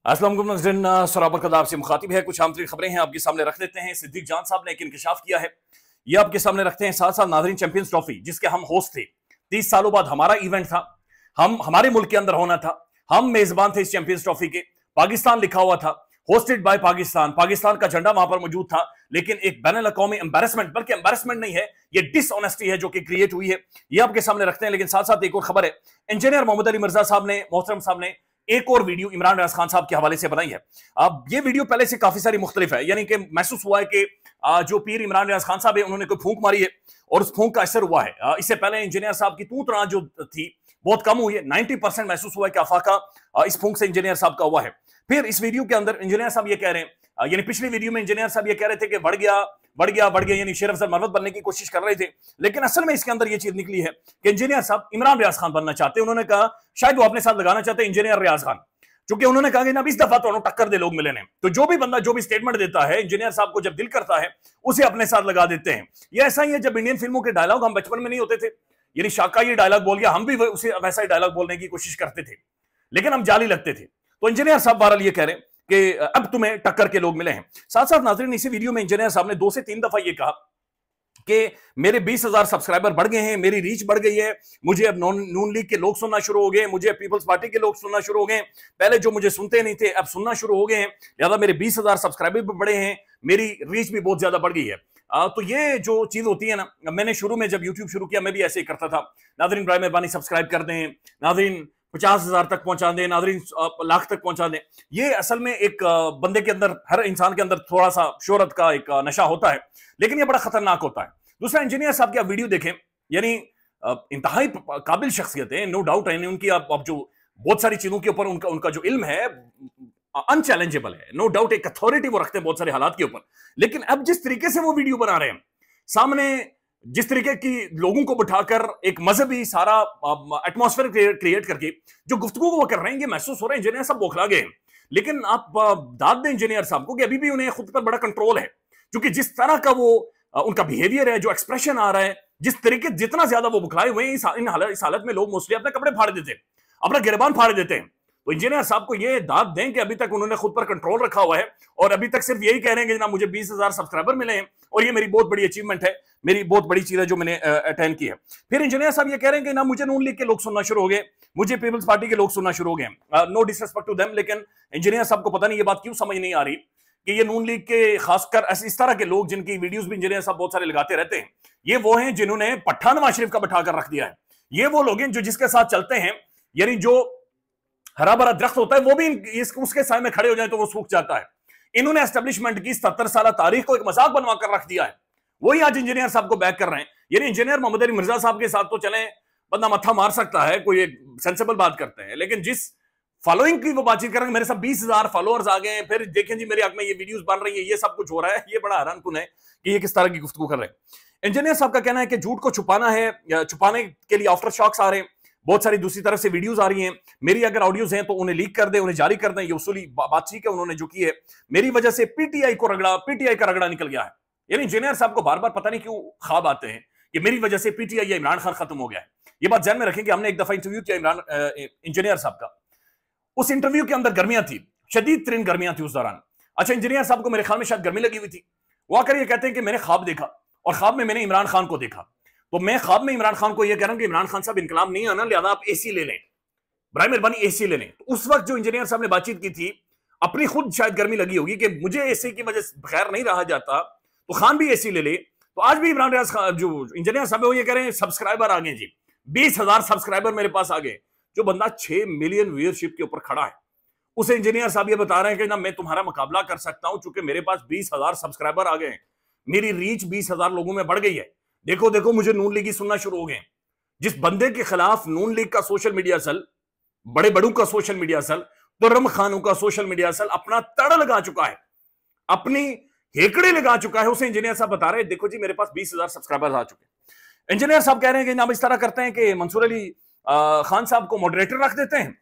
अस्सलाम वालेकुम नाज़रीन, सराबर कदाब से मुखातिब है। कुछ आम तरीन खबरें हैं आपके सामने रख देते हैं। सिद्दीक जान साहब ने एक इंकशाफ किया है, ये आपके सामने रखते हैं। साथ साथ नाज़रीन, चैंपियंस ट्रॉफी जिसके हम होस्ट थे, 30 सालों बाद हमारा इवेंट था, हमारे मुल्क के अंदर होना था, हम मेजबान थे इस चैंपियंस ट्रॉफी के। पाकिस्तान लिखा हुआ था, होस्टेड बाय पाकिस्तान, पाकिस्तान का झंडा वहां पर मौजूद था, लेकिन एक बैनुल अक़वामी एम्बैरेसमेंट, बल्कि एम्बैरेसमेंट नहीं है, ये डिसऑनेस्टी है जो कि क्रिएट हुई है, ये आपके सामने रखते हैं। लेकिन साथ साथ एक और खबर है, इंजीनियर मोहम्मद अली मिर्जा साहब ने, मोहतरम साहब ने एक और वीडियो इमरान रियाज खान साहब के हवाले से बनाई है। अब ये वीडियो पहले से काफी सारी मुख्तलिफ है, यानी कि महसूस हुआ है कि जो पीर इमरान रियाज खान साहब है, उन्होंने कोई फूंक मारी है और उस फूंक का असर हुआ है। इससे पहले इंजीनियर साहब की तू तना जो थी बहुत कम हुई है, 90% महसूस हुआ है कि अफाका इस फूंक से इंजीनियर साहब का हुआ है। फिर इस वीडियो के अंदर इंजीनियर साहब ये कह रहे हैं, यानी पिछली वीडियो में इंजीनियर साहब ये कह रहे थे कि बढ़ गया, यानी शेर अफजल मरवत बनने की कोशिश कर रहे थे, लेकिन असल में इसके अंदर ये चीज निकली है कि इंजीनियर साहब इमरान रियाज खान बनना चाहते हैं। उन्होंने कहा शायद वो अपने साथ लगाना चाहते हैं इंजीनियर रियाज खान, क्योंकि उन्होंने कहा कि ना इस दफा तो टक्कर दे लोग मिले ने, तो जो भी बंदा जो भी स्टेटमेंट देता है इंजीनियर साहब को जब दिल करता है उसे अपने साथ लगा देते हैं। ये ऐसा ही है जब इंडियन फिल्मों के डायलॉग हम बचपन में नहीं होते थे, यानी शाका ये डायलॉग बोल गया, हम भी उसे वैसा ही डायलॉग बोलने की कोशिश करते थे, लेकिन हम जाली लगते थे। तो इंजीनियर साहब बहरहाल ये कह रहे हैं कि अब तुम्हें टक्कर के लोग मिले हैं। साथ साथ नाज़रीन, इसी वीडियो में इंजीनियर साहब ने 2 से 3 दफा ये कहा कि मेरे 20,000 सब्सक्राइबर बढ़ गए हैं, मेरी रीच बढ़ गई है, मुझे अब नून लीग के लोग सुनना शुरू हो गए, मुझे पीपल्स पार्टी के लोग सुनना शुरू हो गए, पहले जो मुझे सुनते नहीं थे अब सुनना शुरू हो गए हैं, लिहाजा मेरे 20,000 सब्सक्राइबर भी बढ़े हैं, मेरी रीच भी बहुत ज्यादा बढ़ गई है। तो ये जो चीज होती है ना, मैंने शुरू में जब यूट्यूब शुरू किया मैं भी ऐसे ही करता था, नाज़रीन बराए मेहरबानी सब्सक्राइब कर दें, नाज़रीन 50,000 तक पहुंचा दें, नाज़रीन लाख तक पहुंचा दें। ये असल में एक बंदे के अंदर, हर इंसान के अंदर थोड़ा सा शोहरत का एक नशा होता है, लेकिन ये बड़ा खतरनाक होता है। दूसरा, इंजीनियर साहब की आप वीडियो देखें, यानी इंतहाई काबिल शख्सियत है, नो डाउट है उनकी, आप जो बहुत सारी चीजों के ऊपर उनका जो इल्म है अनचैलेंजेबल है, नो डाउट, एक अथॉरिटी वो रखते हैं बहुत सारे हालात के ऊपर। लेकिन अब जिस तरीके से वो वीडियो बना रहे हैं, सामने जिस तरीके की लोगों को बिठाकर एक मजहबी सारा एटमॉस्फेयर क्रिएट करके जो गुफ्तगू वो कर रहे हैं, ये महसूस हो रहा है इंजीनियर साहब बौखला गए। लेकिन आप दाद दें इंजीनियर साहब को कि अभी भी उन्हें खुद पर बड़ा कंट्रोल है, क्योंकि जिस तरह का वो उनका बिहेवियर है, जो एक्सप्रेशन आ रहा है, जिस तरीके, जितना ज्यादा वो बुखलाए हुए हैं, इस हालत में लोग मोस्टली अपने कपड़े फाड़ देते हैं, अपना गिरबान फाड़ देते हैं। तो इंजीनियर साहब को ये दाद दें कि अभी तक उन्होंने खुद पर कंट्रोल रखा हुआ है और अभी तक सिर्फ यही कह रहे हैं कि ना मुझे 20,000 सब्सक्राइबर मिले हैं और ये मेरी बहुत बड़ी अचीवमेंट है, मेरी बहुत बड़ी चीज है जो मैंने अटेंड की है। फिर इंजीनियर साहब ये कह रहे हैं कि ना मुझे नून लीग के लोग सुनना शुरू हो गए, मुझे पीपल्स पार्टी के लोग सुनना शुरू हो गए। नो डिसरिस्पेक्ट टू देम, लेकिन इंजीनियर साहब को पता नहीं ये बात क्यों समझ नहीं आ रही कि ये नून लीग के खासकर इस तरह के लोग जिनकी वीडियोस भी इंजीनियर साहब बहुत सारे लगाते रहते हैं, ये वो हैं जिन्होंने पट्टा नवाज शरीफ का बैठा कर रख दिया है। ये वो लोग हैं जो जिसके साथ चलते हैं, यानी जो हरा भरा दरख्त होता है वो भी उसके साए में खड़े हो जाए तो वो सूख जाता है। इन्होंने एस्टेब्लिशमेंट की 77 साल तारीख को एक मजाक बनवा कर रख दिया है, वही आज इंजीनियर साहब को बैक कर रहे हैं। यानी इंजीनियर मोहम्मद अली मिर्जा साहब के साथ तो चले, बंदा मत्था मार सकता है, कोई एक सेंसेबल बात करते हैं, लेकिन जिस फॉलोइंग की वो बातचीत करेंगे, मेरे साथ 20,000 फॉलोअर्स आ गए हैं, फिर देखें जी मेरे हक में ये वीडियोस बन रही है, ये सब कुछ हो रहा है, ये बड़ा हैरानकुन है कि ये किस तरह की गुफ्तगू कर रहे हैं। इंजीनियर साहब का कहना है कि झूठ को छुपाना है, छुपाने के लिए आफ्टर शॉक्स आ रहे हैं, बहुत सारी दूसरी तरफ से वीडियोस आ रही हैं, मेरी अगर ऑडियोज हैं तो उन्हें लीक कर दें, उन्हें जारी कर दें, ये उसूली बात ठीक है उन्होंने जो की है, मेरी वजह से पीटीआई का रगड़ा निकल गया है। यानी इंजीनियर साहब को बार बार पता नहीं क्यों ख्वाब आते हैं कि मेरी वजह से पीटीआई या इमरान खान खत्म हो गया है। ये बात ध्यान में रखें कि हमने एक दफा इंटरव्यू किया इंजीनियर साहब का, उस इंटरव्यू के अंदर गर्मियां थी, शदीद तरीन गर्मियां थी उस दौरान। अच्छा, इंजीनियर साहब को मेरे ख्याल में शायद गर्मी लगी हुई थी, वो आकर ये कहते हैं कि मैंने ख्वाब देखा और ख्वाब में मैंने इमरान खान को देखा, तो मैं ख्वाब में इमरान खान को यह कह रहा हूं कि इमरान खान साहब इनकलाब नहीं आना, लिहाजा आप एसी ले लें, बराए मेहरबानी एसी ले लें। तो उस वक्त जो इंजीनियर साहब ने बातचीत की थी, अपनी खुद शायद गर्मी लगी होगी कि मुझे एसी की वजह से बगैर नहीं रहा जाता, तो खान भी एसी ले ले। तो आज भी इमरान रियाज खान जो इंजीनियर साहब है वो ये कह रहे हैं सब्सक्राइबर आ गए जी, 20,000 सब्सक्राइबर मेरे पास आ गए। जो बंदा 6 मिलियन व्यूअरशिप के ऊपर खड़ा है, उसे इंजीनियर साहब ये बता रहे हैं कि ना मैं तुम्हारा मुकाबला कर सकता हूं चूंकि मेरे पास 20,000 सब्सक्राइबर आ गए, मेरी रीच 20,000 लोगों में बढ़ गई है, देखो देखो मुझे नून लीगी सुनना शुरू हो गए। जिस बंदे के खिलाफ नून लीग का सोशल मीडिया सेल, बड़े बड़ों का सोशल मीडिया सेल, तुर्रम खानों का सोशल मीडिया सेल अपना तड़ लगा चुका है, अपनी हेकड़े लगा चुका है, उसे इंजीनियर साहब बता रहे हैं देखो जी मेरे पास 20,000 सब्सक्राइबर्स आ चुके हैं। इंजीनियर साहब कह रहे हैं कि हम इस तरह करते हैं कि मंसूर अली खान साहब को मॉडरेटर रख देते हैं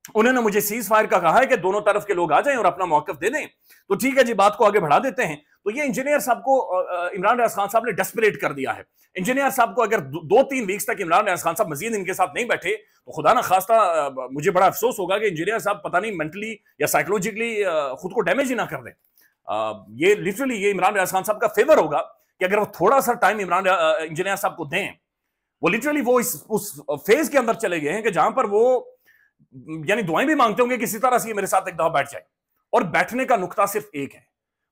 उन्होंने मुझे सीज फायर का कहा है कि दोनों तरफ के लोग आ जाएं और अपना मौकफ दे दें, तो ठीक है जी, बात को आगे बढ़ा देते हैं। तो ये इंजीनियर साहब को इमरान रियाज खान साहब ने डेस्परेट कर दिया है। इंजीनियर साहब को अगर 2-3 वीक्स तक इमरान रियाज खान साहब मजीद इनके साथ नहीं बैठे तो खुदा ना खास्ता मुझे बड़ा अफसोस होगा कि इंजीनियर साहब पता नहीं मेंटली या साइकोलॉजिकली खुद को डैमेज ही ना कर दें। ये लिटरली ये इमरान रियाज खान साहब का फेवर होगा कि अगर वो थोड़ा सा टाइम इमरान इंजीनियर साहब को दें। वो लिटरली वो उस फेज के अंदर चले गए हैं कि जहां पर वो यानी दुआएं भी मांगते होंगे किसी तरह से ये मेरे साथ एक दफा बैठ जाए। और बैठने का नुकता सिर्फ एक है,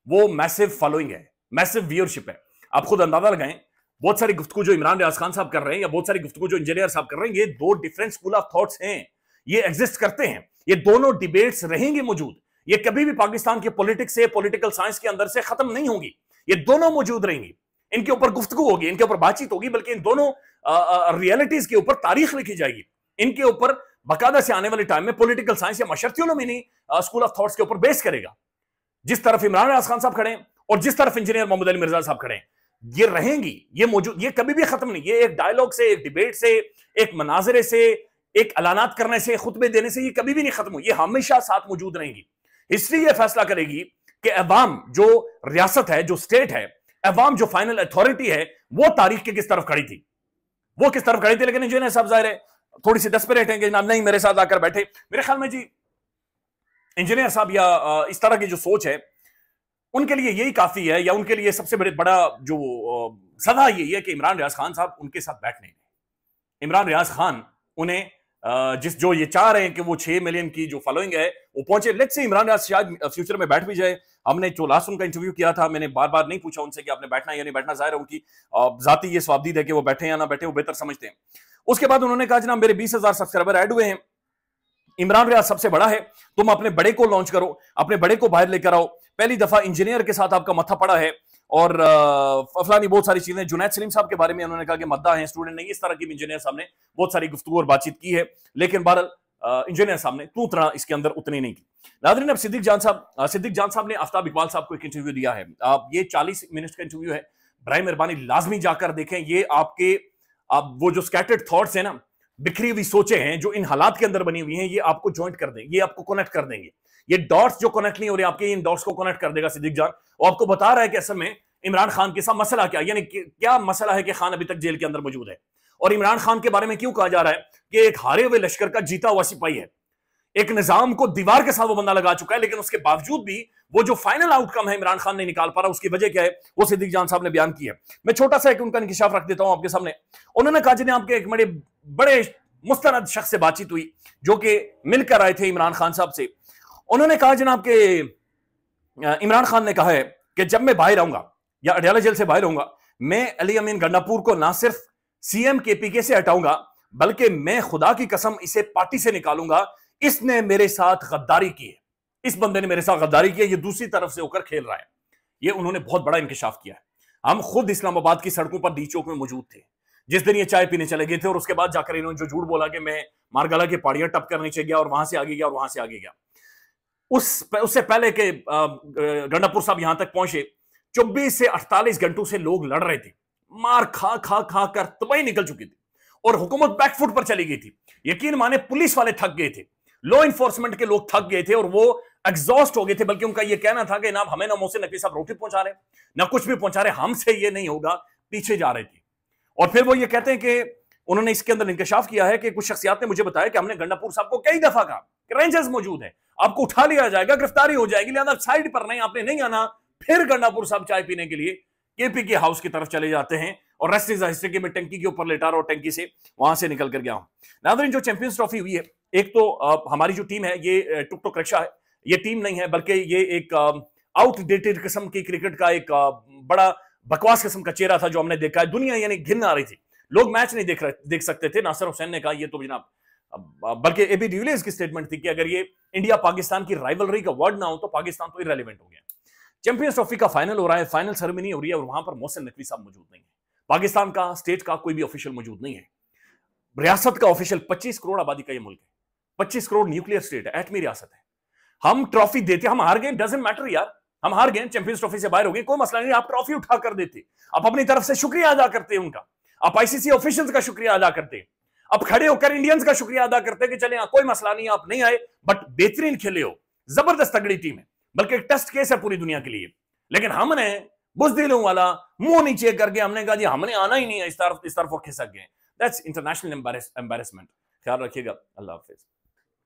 वो मैसिव फॉलोइंग है, मैसिव व्यूअरशिप है। आप खुद अंदाजा लगाएं, बहुत सारी गुफ्तगू जो इमरान रियाज खान साहब कर रहे हैं या बहुत सारी गुफ्तगू जो इंजीनियर साहब कर रहे हैं, ये दो डिफरेंट स्कूल ऑफ थॉट्स हैं, ये एग्जिस्ट करते हैं। ये दोनों डिबेट्स रहेंगी मौजूद, ये कभी भी पाकिस्तान के पॉलिटिक्स से, पॉलिटिकल साइंस के अंदर से खत्म नहीं होंगी। ये दोनों मौजूद रहेंगी, इनके ऊपर गुफ्तगू होगी, इनके ऊपर बातचीत होगी, बल्कि इन दोनों रियलिटीज के ऊपर तारीख लिखी जाएगी। इनके ऊपर बाकायदा से आने वाले टाइम में पॉलिटिकल साइंस या माशरती उलूमी स्कूल ऑफ थॉट्स के ऊपर बेस करेगा। जिस तरफ इमरान रियाज खान साहब खड़े हैं और जिस तरफ इंजीनियर मोहम्मद अली मिर्जा साहब खड़े हैं, ये रहेंगी, ये मौजूद, ये कभी भी खत्म नहीं। ये एक डायलॉग से, एक डिबेट से, एक मनाजरे से, एक ऐलानात करने से, खुतबे देने से ये कभी भी नहीं खत्म हुई। ये हमेशा साथ मौजूद रहेंगी। हिस्ट्री ये फैसला करेगी कि अवाम जो रियासत है, जो स्टेट है, अवाम जो फाइनल अथॉरिटी है, वो तारीख के किस तरफ खड़ी थी, वो किस तरफ खड़ी थी। लेकिन इंजीनियर साहब जाहिर है थोड़ी सी डेस्परेट हैं कि जनाब नहीं मेरे साथ आकर बैठे। मेरे ख्याल में जी इंजीनियर साहब या इस तरह की जो सोच है उनके लिए यही काफी है, या उनके लिए सबसे बड़ा जो सदा यही है कि इमरान रियाज खान साहब उनके साथ बैठ नहीं दें। इमरान रियाज खान उन्हें जो ये चाह रहे हैं कि वो 6 मिलियन की जो फॉलोइंग है वो पहुंचे। लेट्स से इमरान रियाज शायद फ्यूचर में बैठ भी जाए। हमने जो लास्ट उनका इंटरव्यू किया था, मैंने बार बार नहीं पूछा उनसे कि आपने बैठना या नहीं बैठना, जाहिर है उनकी जाती ये स्वाबदीद है कि वो बैठे या ना बैठे, वो बेहतर समझते हैं। उसके बाद उन्होंने कहा जनाब मेरे 20,000 सब्सक्राइबर ऐड हुए हैं, इमरान रियाज सबसे बड़ा है, तुम अपने बड़े को लॉन्च करो, अपने बड़े को बाहर लेकर आओ। पहली दफा इंजीनियर के साथ आपका मत्था पड़ा है और फलानी बहुत सारी चीजें। जुनैद सलीम साहब के बारे में उन्होंने कहा कि मद्दा है, स्टूडेंट नहीं, इस तरह की इंजीनियर साहब ने बहुत सारी गुफ्तगू और बातचीत की है, लेकिन बहरहाल इंजीनियर साहब ने तू तरह इसके अंदर उतनी नहीं की। नाज़रीन, अब सिद्दीक जान साहब ने आफ्ताब इकबाल साहब को एक इंटरव्यू दिया है। आप ये 40 मिनट का इंटरव्यू है, बराए मेहरबानी लाजमी जाकर देखें। ये आपके वो जो स्कैटर्ड थॉट्स है ना, बिखरी हुई सोचें हैं जो इन हालात के अंदर बनी हुई हैं, ये आपको ज्वाइंट कर देंगे, ये आपको कनेक्ट कर देंगे। ये डॉट्स जो कनेक्ट नहीं हो रहे आपके, इन डॉट्स को कनेक्ट कर देगा सिद्दीक जान। वो आपको बता रहा है कि असल में इमरान खान के साथ मसला क्या, यानी क्या मसला है कि खान अभी तक जेल के अंदर मौजूद है, और इमरान खान के बारे में क्यों कहा जा रहा है कि एक हारे हुए लश्कर का जीता हुआ सिपाही है। एक निजाम को दीवार के साथ वो बंदा लगा चुका है, लेकिन उसके बावजूद भी वो जो फाइनल आउटकम है इमरान खान नहीं निकाल पा रहा। उसकी वजह क्या है वो सिद्दीक जान साहब ने बयान की है। मैं छोटा सा एक उनका इंकिशाफ रख देता हूं आपके सामने। उन्होंने कहा जिन्हें आपके एक बड़े मुस्तनद शख्स से बातचीत हुई जो कि मिलकर आए थे इमरान खान साहब से। उन्होंने कहा जनाब के इमरान खान ने कहा है कि जब मैं बाहर आऊंगा या अडयाला जेल से बाहर आऊंगा, मैं अली अमीन गंडापुर को ना सिर्फ सीएम केपीके से हटाऊंगा, बल्कि मैं खुदा की कसम इसे पार्टी से निकालूंगा। इसने मेरे साथ गद्दारी की है, इस बंदे ने मेरे साथ गद्दारी की है, ये दूसरी तरफ से होकर खेल रहा है। ये उन्होंने बहुत बड़ा इंकिशाफ किया है। हम खुद इस्लामाबाद की सड़कों पर डी चौक में मौजूद थे जिस दिन ये चाय पीने चले गए थे, और उसके बाद जाकर इन्होंने जो झूठ बोला कि मैं मारगला की पहाड़ियां टप कर नीचे गया और वहां से आगे गया और वहां से आगे गया। उससे पहले के गंडापुर साहब यहां तक पहुंचे, 24 से 48 घंटों से लोग लड़ रहे थे, मार खा खा खा कर तबाही निकल चुकी थी और हुकूमत बैकफुट पर चली गई थी। यकीन माने पुलिस वाले थक गए थे, लॉ इन्फोर्समेंट के लोग थक गए थे और वो एग्जॉस्ट हो गए थे। बल्कि उनका ये कहना था कि ना हमें ना मोहसिन नकवी साहब रोटी पहुंचा रहे, ना कुछ भी पहुंचा रहे, हमसे ये नहीं होगा, पीछे जा रहे थे। और फिर वो ये कहते हैं कि उन्होंने इसके अंदर इंकशाफ किया है कि कुछ शख्सियात ने मुझे बताया कि हमने गंडापुर साहब को कई दफा कहा कि रेंजर्स मौजूद है, आपको उठा लिया जाएगा, गिरफ्तारी हो जाएगी, लिहाजा साइड पर नहीं, आपने नहीं आना। फिर गंडापुर साहब चाय पीने के लिए केपी के हाउस की तरफ चले जाते हैं और रेस्ट इज हिस्ट्री के मैं टंकी के ऊपर लेटा रहा हूं, टंकी से वहां से निकल कर गया हूं। नाज़रीन, जो चैंपियंस ट्रॉफी हुई है, एक तो हमारी जो टीम है ये टुक टुक रिक्शा है, ये टीम नहीं है, बल्कि ये एक आउटडेटेड किस्म की क्रिकेट का एक बड़ा बकवास किस्म का चेहरा था जो हमने देखा है। दुनिया यानी घिन आ रही थी, लोग मैच नहीं देख सकते थे। नासिर हुसैन ने कहा ये तो जनाब, बल्कि एबी डिविलियर्स की स्टेटमेंट थी कि अगर ये इंडिया पाकिस्तान की राइवलरी का वर्ड ना हो तो पाकिस्तान तो इररिलेवेंट हो गया। चैंपियंस ट्रॉफी का फाइनल हो रहा है, फाइनल सेरेमनी हो रही है और वहां पर मोहसिन नकवी साहब मौजूद नहीं है। पाकिस्तान का स्टेट का कोई भी ऑफिशियल मौजूद नहीं है। रियासत का ऑफिशियल 25 करोड़ आबादी का ये मुल्क है, 25 करोड़ न्यूक्लियर स्टेट है, एटमी रियासत है। हम ट्रॉफी देते, हम हार गए, डजंट मैटर यार, हम हार गए, चैंपियंस ट्रॉफी से बाहर हो गए, कोई मसला नहीं। आप ट्रॉफी उठा कर देते, आप अपनी तरफ से शुक्रिया अदा करते हैं उनका, आप आईसीसी ऑफिशियल्स का शुक्रिया अदा करते हैं, अब खड़े होकर इंडियंस का शुक्रिया अदा करते कि चले कोई मसला नहीं, आप नहीं आए, बट बेहतरीन खेले हो, जबरदस्त तगड़ी टीम है, बल्कि एक टेस्ट केस है पूरी दुनिया के लिए। लेकिन हमने बुज़दिलों वाला मुंह नीचे करके हमने कहा जी हमने आना ही नहीं है, इस तरफ वो खिसक गए। That's international embarrassment. ख्याल रखिएगा, अल्लाह हाफिज।